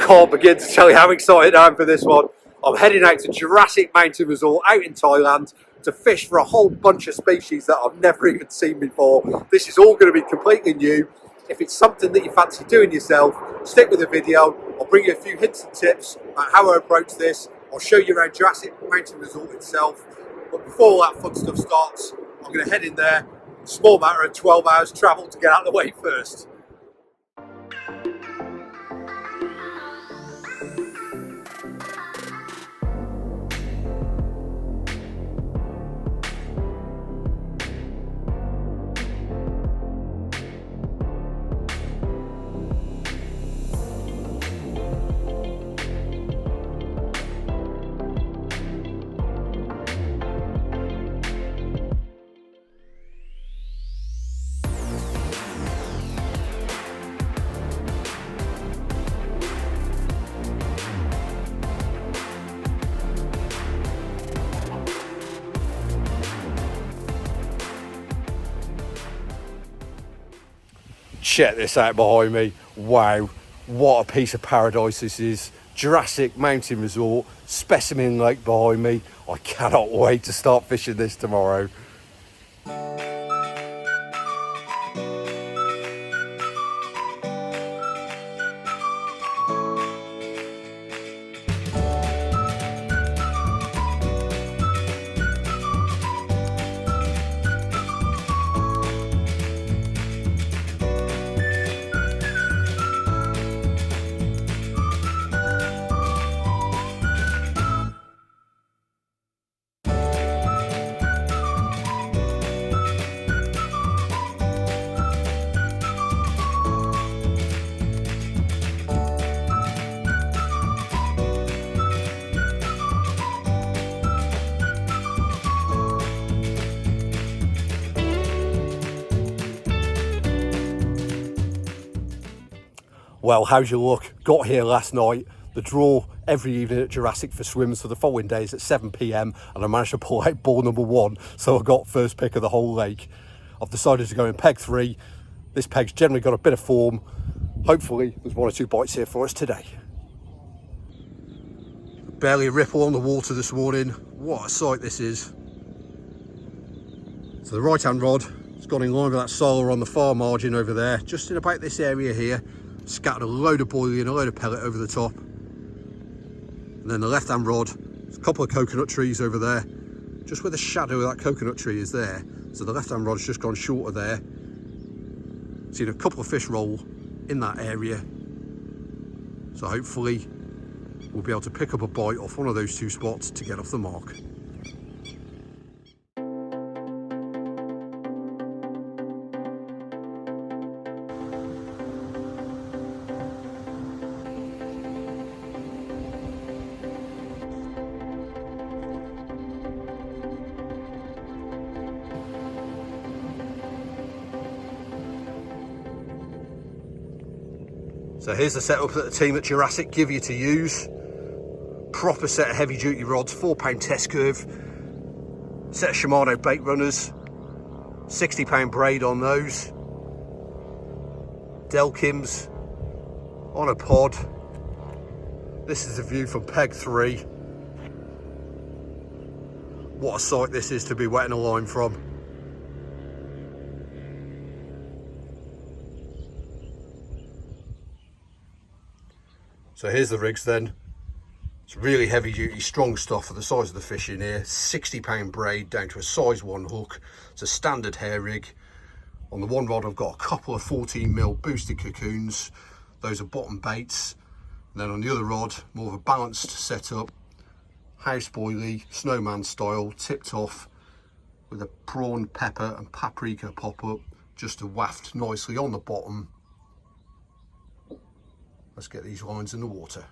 can't begin to tell you how excited I am for this one. I'm heading out to Jurassic Mountain Resort out in Thailand to fish for a whole bunch of species that I've never even seen before. This is all going to be completely new. If it's something that you fancy doing yourself, stick with the video. I'll bring you a few hints and tips about how I approach this. I'll show you around Jurassic Mountain Resort itself. But before all that fun stuff starts, I'm going to head in there. Small matter of 12 hours travel to get out of the way first. Check this out behind me. Wow, what a piece of paradise this is. Jurassic Mountain Resort, Specimen Lake behind me. I cannot wait to start fishing this tomorrow. Well, how's your luck? Got here last night. The draw every evening at Jurassic for swims for the following days at 7 p.m. and I managed to pull out ball number 1, so I got first pick of the whole lake. I've decided to go in peg 3. This peg's generally got a bit of form. Hopefully there's 1 or 2 bites here for us today. Barely a ripple on the water this morning. What a sight this is. So the right hand rod has gone in line with that solar on the far margin over there, just in about this area here. Scattered a load of boilie and a load of pellet over the top. And then the left hand rod, there's a couple of coconut trees over there, just where the shadow of that coconut tree is there. So the left hand rod's just gone short of there. Seen a couple of fish roll in that area. So hopefully we'll be able to pick up a bite off one of those 2 spots to get off the mark. So here's the setup that the team at Jurassic give you to use. Proper set of heavy duty rods, 4-pound test curve, set of Shimano bait runners, 60-pound braid on those, Delkims on a pod. This is the view from peg 3. What a sight this is to be wetting a line from. So here's the rigs then. It's really heavy duty, strong stuff for the size of the fish in here. 60-pound braid down to a size 1 hook. It's a standard hair rig. On the one rod I've got a couple of 14mm boosted cocoons. Those are bottom baits. And then on the other rod, more of a balanced setup. House boilie, snowman style, tipped off with a prawn, pepper and paprika pop-up just to waft nicely on the bottom. Let's get these lines in the water.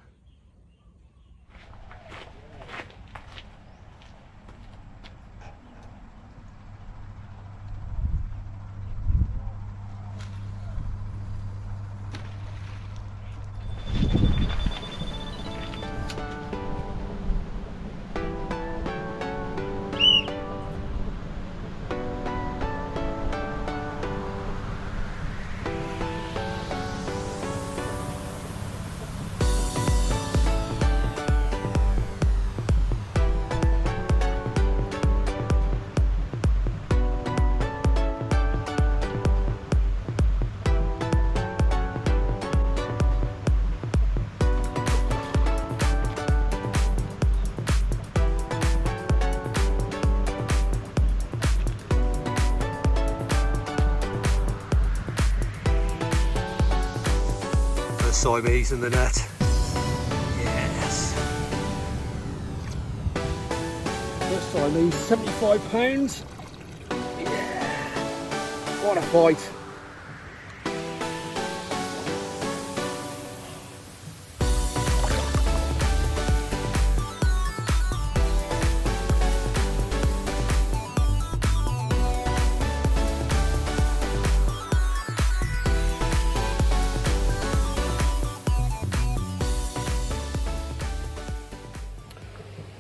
Another Siamese in the net. Yes. First Siamese, £75. Yeah. What a fight.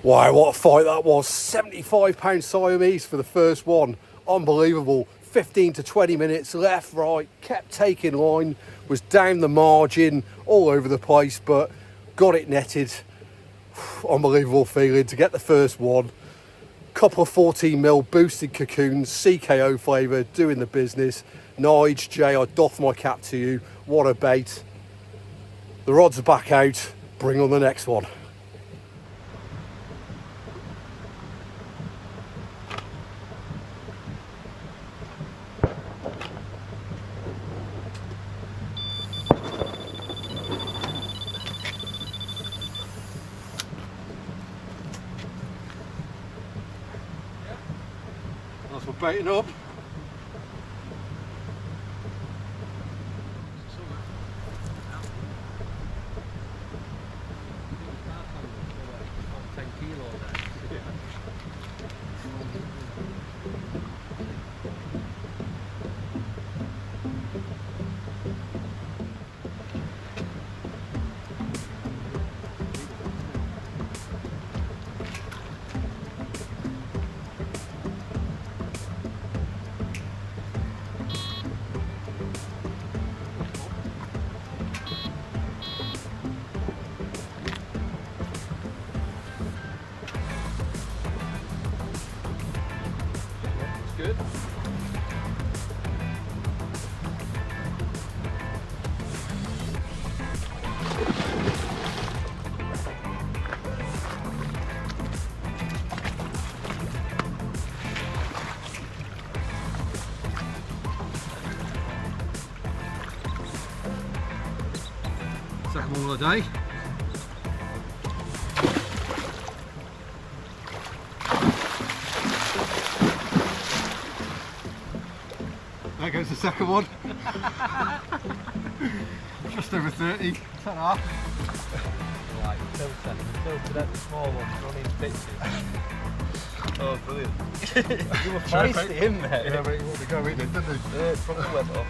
Wow, what a fight that was. £75 Siamese for the first one. Unbelievable. 15 to 20 minutes, left, right, kept taking line, was down the margin, all over the place, but got it netted. Unbelievable feeling to get the first one. Couple of 14mm boosted cocoons, CKO flavour, doing the business. Nige, Jay, I doff my cap to you. What a bait. The rods are back out. Bring on the next one. That's what baiting up. Good. Second one of the day. There goes the second one. Just over 30. Ta-da. Right, filtered out the small ones, running pictures. Oh, brilliant. You were feisty in there. Yeah, but he wanted to go in, didn't he? Yeah, probably went off.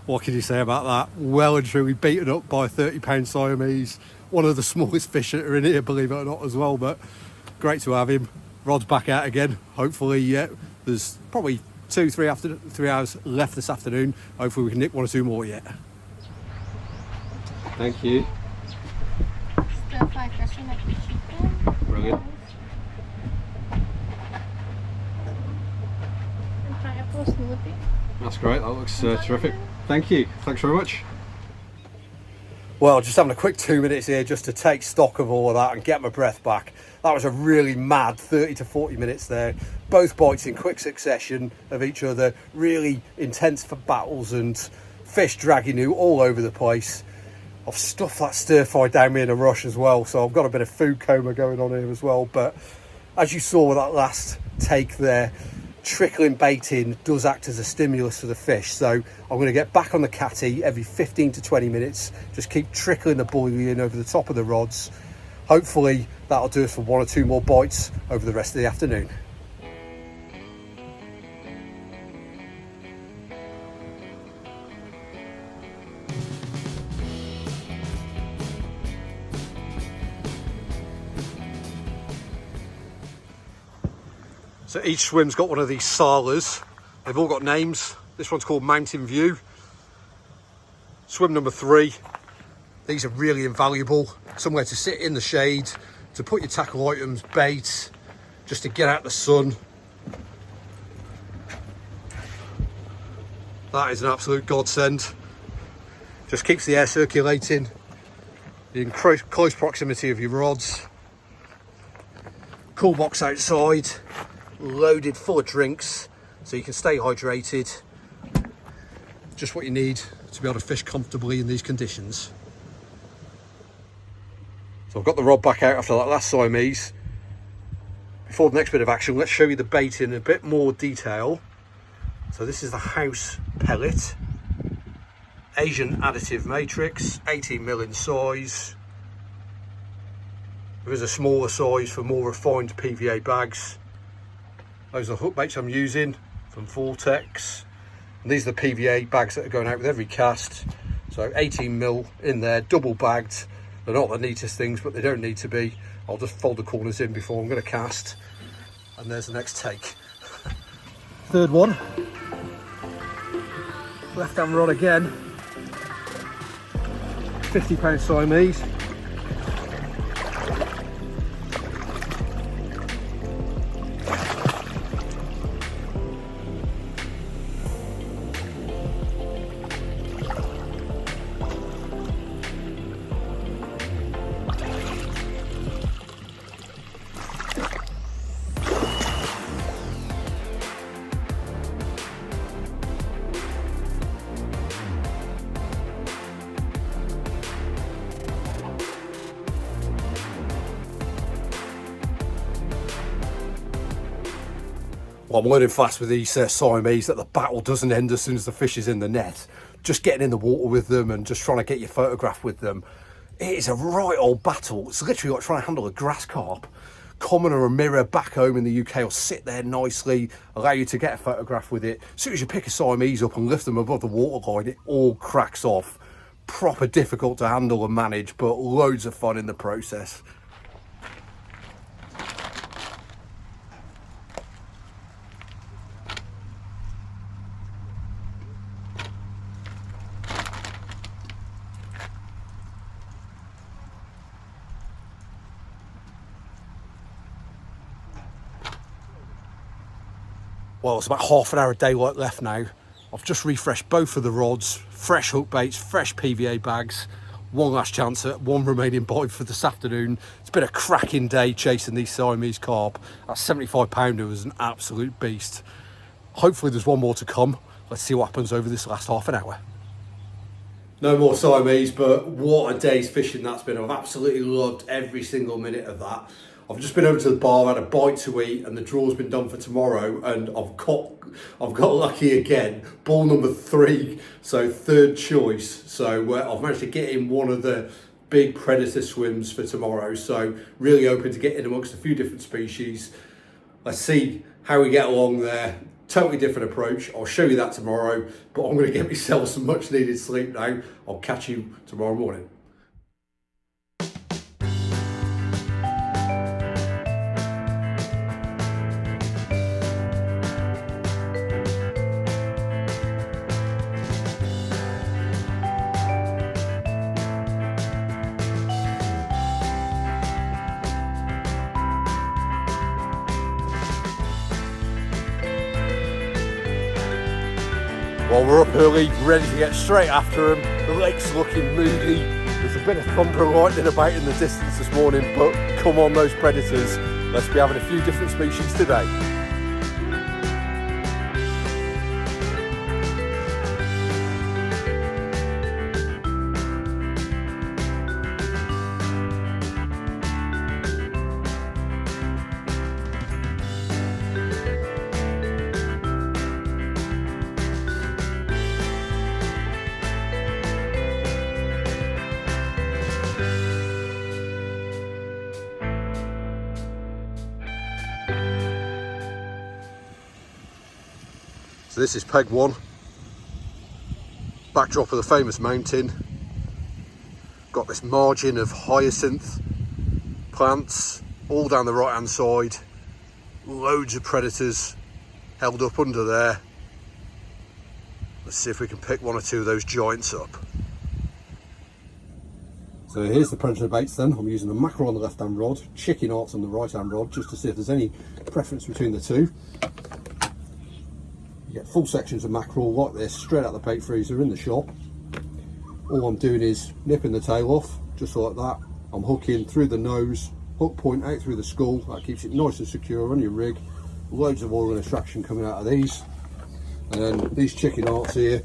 What can you say about that? Well and truly beaten up by a £30 Siamese. One of the smallest fish that are in here, believe it or not, as well. But great to have him. Rod's back out again. Hopefully, there's probably 3 hours left this afternoon. Hopefully we can nick one or two more yet. Thank you. Stir fry dressing like the chicken. Brilliant. And pineapple smoothie. That's great. That looks terrific. Thank you. Thanks very much. Well, just having a quick 2 minutes here just to take stock of all of that and get my breath back. That was a really mad 30 to 40 minutes there. Both bites in quick succession of each other. Really intense for battles and fish dragging you all over the place. I've stuffed that stir fry down me in a rush as well, so I've got a bit of food coma going on here as well. But as you saw with that last take there, trickling bait in does act as a stimulus for the fish. So I'm going to get back on the catty every 15 to 20 minutes. Just keep trickling the bully in over the top of the rods. Hopefully that'll do us for 1 or 2 more bites over the rest of the afternoon. So each swim's got one of these salas. They've all got names. This one's called Mountain View. Swim number 3. These are really invaluable. Somewhere to sit in the shade, to put your tackle items, bait, just to get out the sun. That is an absolute godsend. Just keeps the air circulating. You're in close proximity of your rods. Cool box outside, loaded full of drinks, so you can stay hydrated. Just what you need to be able to fish comfortably in these conditions. So I've got the rod back out after that last Siamese. Before the next bit of action, let's show you the bait in a bit more detail. So this is the house pellet, Asian additive matrix, 18mm in size. There is a smaller size for more refined PVA bags. Those are the hook baits I'm using from Vortex. And these are the PVA bags that are going out with every cast. So 18mm in there, double bagged. They're not the neatest things, but they don't need to be. I'll just fold the corners in before I'm going to cast. And there's the next take. Third one. Left hand rod again. 50-pound Siamese. Well, I'm learning fast with these Siamese that the battle doesn't end as soon as the fish is in the net. Just getting in the water with them and just trying to get your photograph with them, it is a right old battle. It's literally like trying to handle a grass carp. Common or a mirror back home in the UK will sit there nicely, allow you to get a photograph with it. As soon as you pick a Siamese up and lift them above the waterline, it all cracks off. Proper difficult to handle and manage, but loads of fun in the process. Well, it's about half an hour of daylight left now. I've just refreshed both of the rods, fresh hook baits, fresh PVA bags. One last chance at one remaining bite for this afternoon. It's been a cracking day chasing these Siamese carp. That 75-pounder was an absolute beast. Hopefully there's one more to come. Let's see what happens over this last half an hour. No more Siamese, but what a day's fishing that's been. I've absolutely loved every single minute of that. I've just been over to the bar, had a bite to eat, and the draw's been done for tomorrow, and I've got lucky again. Ball number 3, so third choice. So I've managed to get in one of the big predator swims for tomorrow. So really hoping to get in amongst a few different species. Let's see how we get along there. Totally different approach. I'll show you that tomorrow, but I'm going to get myself some much needed sleep now. I'll catch you tomorrow morning. Well, we're up early, ready to get straight after them. The lake's looking moody. There's a bit of thunder and lightning about in the distance this morning, but come on those predators. Let's be having a few different species today. So this is peg 1, backdrop of the famous mountain. Got this margin of hyacinth plants all down the right hand side, loads of predators held up under there. Let's see if we can pick one or two of those giants up. So here's the predator baits then. I'm using the mackerel on the left hand rod, chicken hearts on the right hand rod, just to see if there's any preference between the two. You get full sections of mackerel like this, straight out the bait freezer in the shop. All I'm doing is nipping the tail off, just like that. I'm hooking through the nose, hook point out through the skull. That keeps it nice and secure on your rig. Loads of oil and extraction coming out of these. And then these chicken hearts here,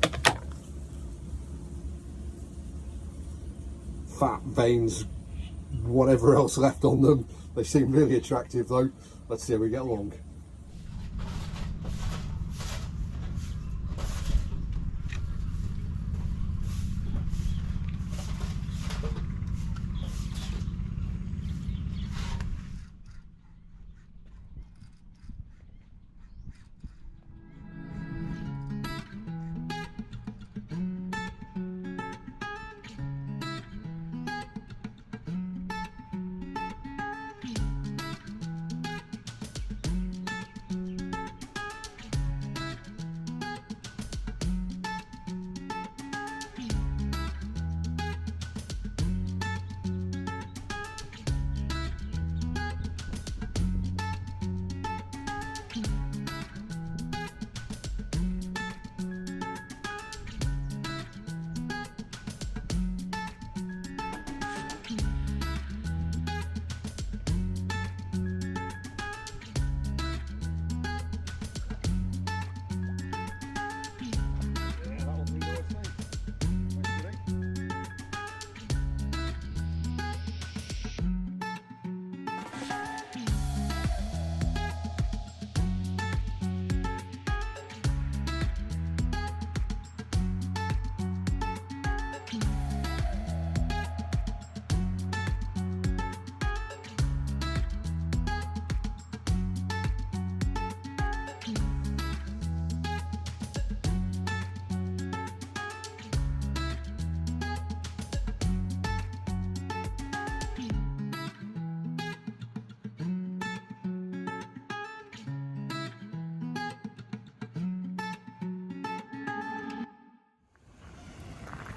fat veins, whatever else left on them. They seem really attractive though. Let's see how we get along.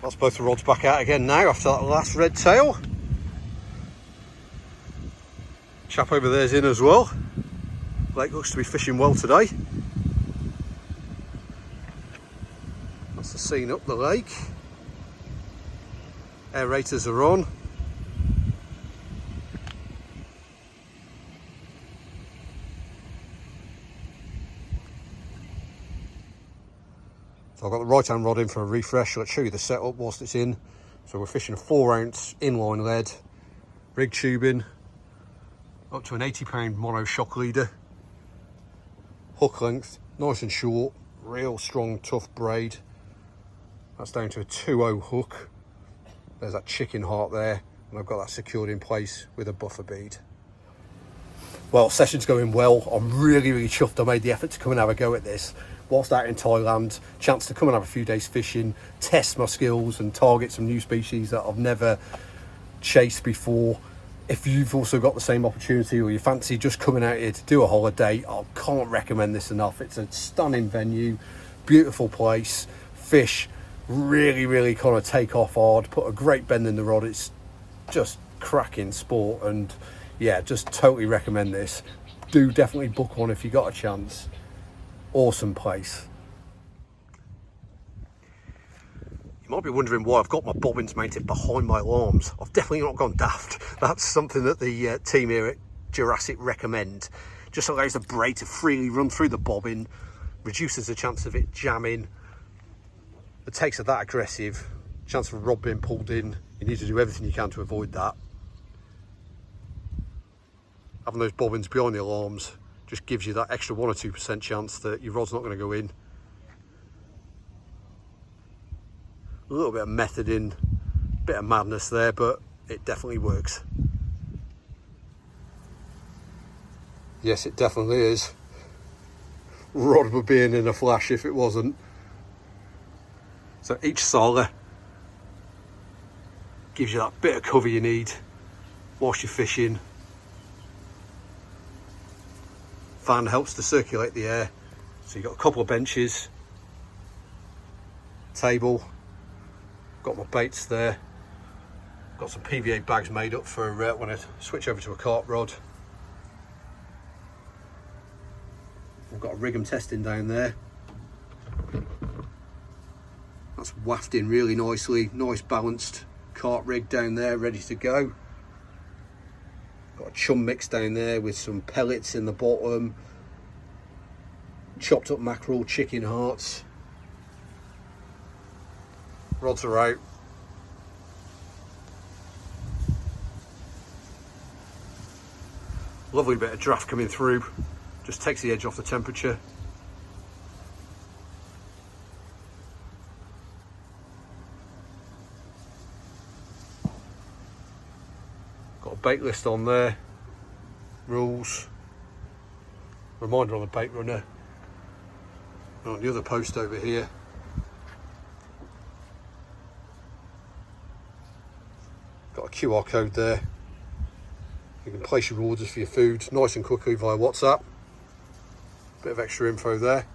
That's both the rods back out again now after that last red tail. Chap over there's in as well. Lake looks to be fishing well today. That's the scene up the lake. Aerators are on. So I've got the right hand rod in for a refresh. Let's show you the setup whilst it's in. So we're fishing a 4-ounce inline lead, rig tubing, up to an 80-pound mono shock leader. Hook length, nice and short, real strong, tough braid. That's down to a 2-0 hook. There's that chicken heart there, and I've got that secured in place with a buffer bead. Well, session's going well. I'm really chuffed I made the effort to come and have a go at this. Whilst out in Thailand, chance to come and have a few days fishing, test my skills and target some new species that I've never chased before. If you've also got the same opportunity or you fancy just coming out here to do a holiday, I can't recommend this enough. It's a stunning venue, beautiful place, fish really kind of take off hard, put a great bend in the rod. It's just cracking sport, and yeah, just totally recommend this. Do definitely book one if you got a chance. Awesome place. You might be wondering why I've got my bobbins mounted behind my alarms. I've definitely not gone daft. That's something that the team here at Jurassic recommend. Just allows the braid to freely run through the bobbin, reduces the chance of it jamming. The takes are that aggressive, chance of a rod being pulled in. You need to do everything you can to avoid that. Having those bobbins behind the alarms just gives you that extra 1 or 2% chance that your rod's not going to go in. A little bit of method in, bit of madness there, but it definitely works. Yes, it definitely is. Rod would be in a flash if it wasn't. So each solar gives you that bit of cover you need whilst you're fishing. Fan helps to circulate the air. So you've got a couple of benches, table, got my baits there. Got some PVA bags made up for when I switch over to a carp rod. I've got a rig I'm testing down there. That's wafting really nicely, nice balanced carp rig down there, ready to go. Got a chum mix down there with some pellets in the bottom, chopped up mackerel, chicken hearts. Rods are out. Lovely bit of draft coming through, just takes the edge off the temperature. Got a bait list on there, rules, reminder on the bait runner, and on the other post over here. Got a QR code there. You can place your orders for your food nice and quickly via WhatsApp. Bit of extra info there.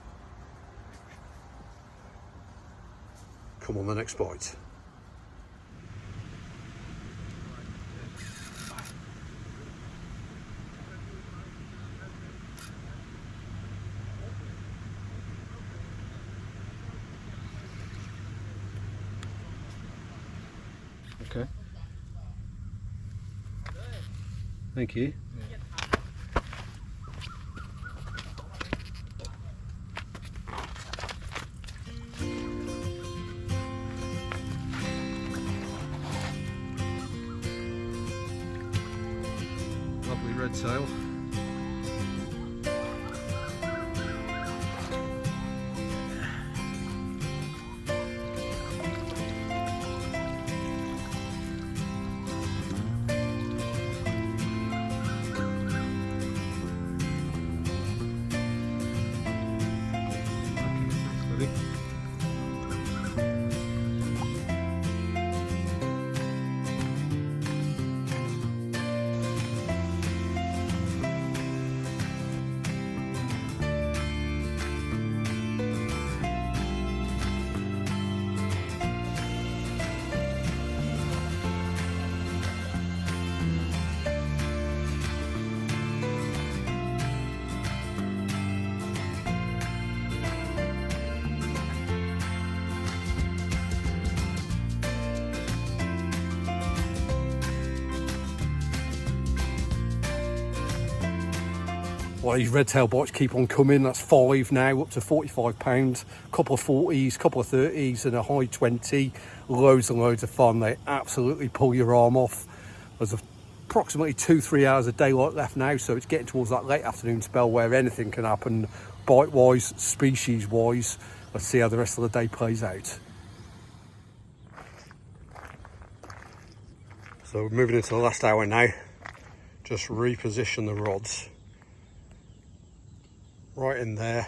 Come on the next bite. Okay. Thank you. Lovely red tail. Well, these red tail bites keep on coming. That's 5 now, up to £45. Couple of 40s, couple of 30s, and a high 20. Loads and loads of fun. They absolutely pull your arm off. There's approximately 2-3 hours of daylight left now, so it's getting towards that late afternoon spell where anything can happen, bite-wise, species-wise. Let's see how the rest of the day plays out. So we're moving into the last hour now. Just reposition the rods. Right in there,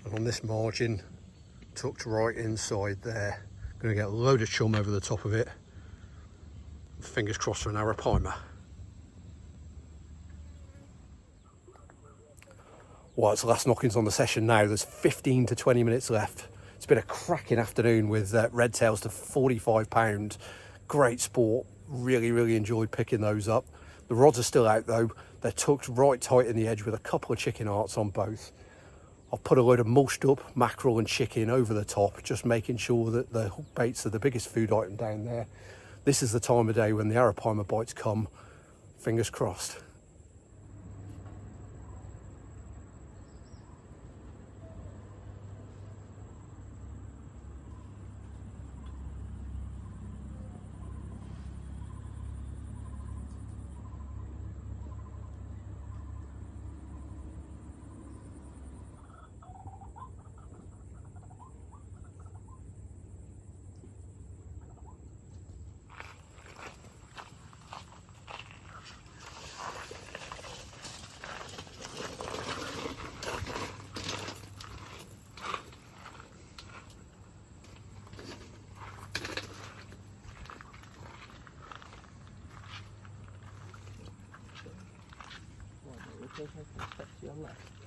and on this margin, tucked right inside there. Going to get a load of chum over the top of it. Fingers crossed for an arapaima. Well, it's the last knockings on the session now. There's 15 to 20 minutes left. It's been a cracking afternoon with red tails to £45. Great sport. Really enjoyed picking those up. The rods are still out though. They're tucked right tight in the edge with a couple of chicken hearts on both. I've put a load of mulched up mackerel and chicken over the top, just making sure that the hook baits are the biggest food item down there. This is the time of day when the arapaima bites come. Fingers crossed.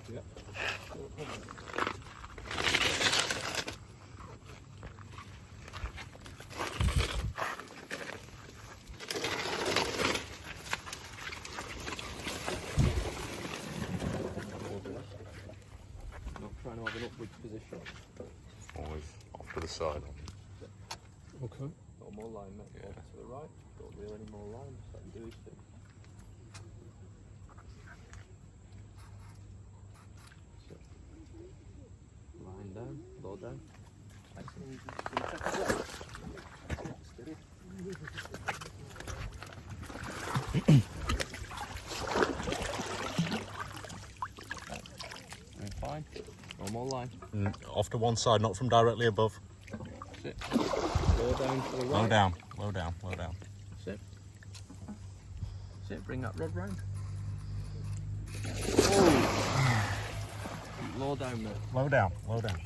Yeah. an upward position. Always off to the side. Okay. Got more line, mate. Yeah. To the right. Don't reel any more line. Just let him do his thing. Line down, low down. Nice and easy. Steady. Fine. No more line. Off to one side, not from directly above. That's it. Low down to the right. Low down, low down, low down. That's it. That's it. Bring that rod round. Oh. Low down, mate. Low down, low down.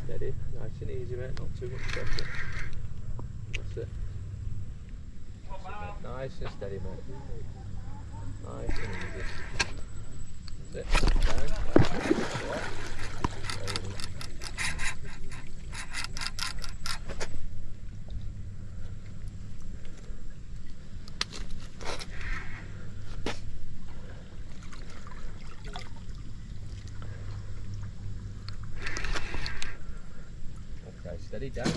Steady, nice and easy, mate, not too much pressure. That's it. Nice and steady, mate. Nice and easy. That's it. Down. Okay, steady down.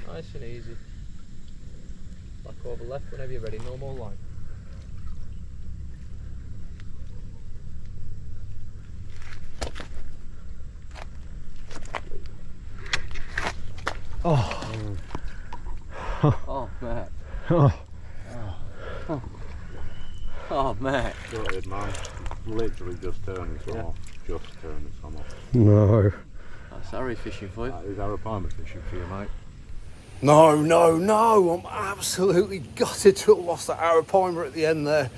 Nice and easy. Back over left whenever you're ready, no more line. Oh. Oh, mate. Oh. Oh, mate. Gutted, man. Literally just turning some off. Just turning some off. No. That's Harry fishing for you. That is arapaima fishing for you, mate. No, no, no. I'm absolutely gutted to have lost that arapaima at the end there.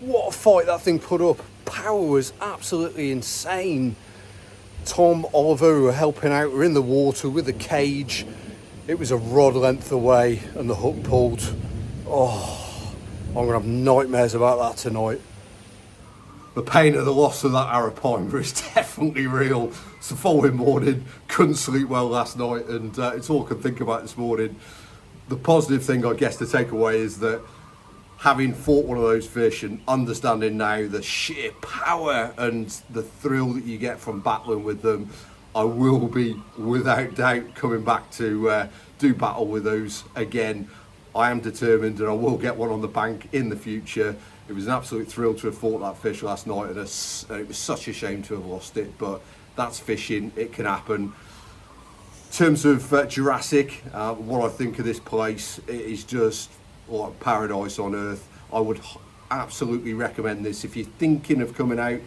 What a fight that thing put up. Power was absolutely insane. Tom, Oliver, who were helping out, were in the water with the cage. It was a rod length away and the hook pulled. Oh, I'm going to have nightmares about that tonight. The pain of the loss of that arapaima is definitely real. It's the following morning, couldn't sleep well last night, and it's all I can think about this morning. The positive thing, I guess, to take away is that having fought one of those fish and understanding now the sheer power and the thrill that you get from battling with them, I will be, without doubt, coming back to do battle with those again. I am determined, and I will get one on the bank in the future. It was an absolute thrill to have fought that fish last night, and it was such a shame to have lost it, but that's fishing, it can happen. In terms of Jurassic, what I think of this place, it is just like paradise on earth. I would absolutely recommend this. If you're thinking of coming out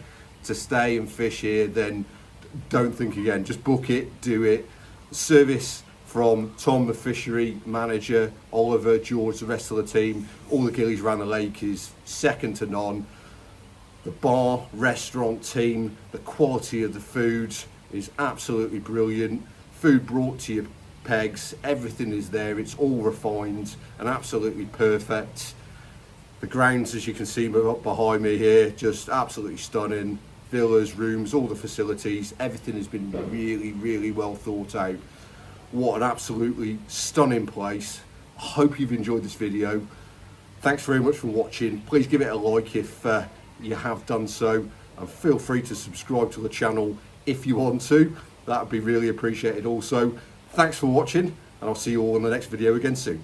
to stay and fish here, then don't think again. Just book it, do it. Service from Tom, the fishery manager, Oliver, George, the rest of the team, all the gillies around the lake is second to none. The bar, restaurant team, the quality of the food is absolutely brilliant. Food brought to your pegs, everything is there, it's all refined and absolutely perfect. The grounds, as you can see up behind me here, just absolutely stunning. Villas, rooms, all the facilities, everything has been really, really well thought out. What an absolutely stunning place. I hope you've enjoyed this video. Thanks very much for watching. Please give it a like if you have done so, and feel free to subscribe to the channel if you want to. That would be really appreciated also. Thanks for watching, and I'll see you all in the next video again soon.